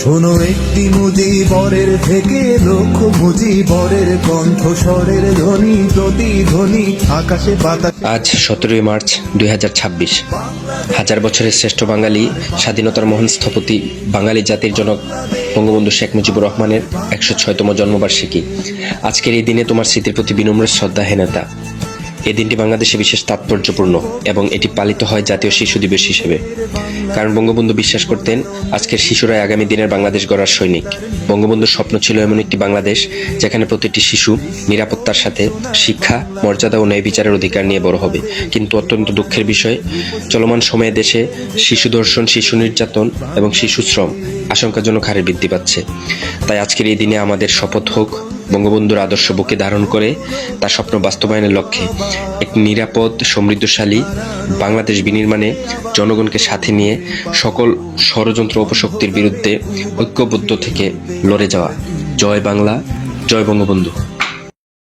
শোনো একটি মুজিবরের থেকে লক্ষ মুজিবরের কণ্ঠস্বরের ধ্বনি প্রতিধ্বনি আকাশে বাতাস। আজ 17 মার্চ 2026। হাজার বছরের শ্রেষ্ঠ বাঙালি, স্বাধীনতার মহান স্থপতি, বাঙালি জাতির জনক বঙ্গবন্ধু শেখ মুজিবুর রহমানের 106তম জন্মবার্ষিকী। আজকের এই দিনে তোমার স্মৃতির প্রতি বিনম্র শ্রদ্ধা হে নেতা। এই দিনটি বাংলাদেশে বিশেষ তাৎপর্যপূর্ণ এবং এটি পালিত হয় জাতীয় শিশু দিবস হিসেবে। কারণ বঙ্গবন্ধু বিশ্বাস করতেন আজকের শিশুরাই আগামী দিনের বাংলাদেশ গড়ার সৈনিক। বঙ্গবন্ধুর স্বপ্ন ছিল এমন একটি বাংলাদেশ যেখানে প্রতিটি শিশু নিরাপত্তার সাথে শিক্ষা, মর্যাদা ও ন্যায় বিচারের অধিকার নিয়ে বড় হবে। কিন্তু অত্যন্ত দুঃখের বিষয়, চলমান সময়ে দেশে শিশু ধর্ষণ, শিশু নির্যাতন এবং শিশু শ্রম আশঙ্কাজনক হারে বৃদ্ধি পাচ্ছে। তাই আজকের এই দিনে আমাদের শপথ হোক, বঙ্গবন্ধুর আদর্শ বুকে ধারণ করে তার স্বপ্ন বাস্তবায়নের লক্ষ্যে এক নিরাপদ, সমৃদ্ধশালী বাংলাদেশ বিনির্মাণে জনগণকে সাথে নিয়ে সকল ষড়যন্ত্র অপশক্তির বিরুদ্ধে ঐক্যবদ্ধ থেকে লড়ে যাওয়া। জয় বাংলা, জয় বঙ্গবন্ধু।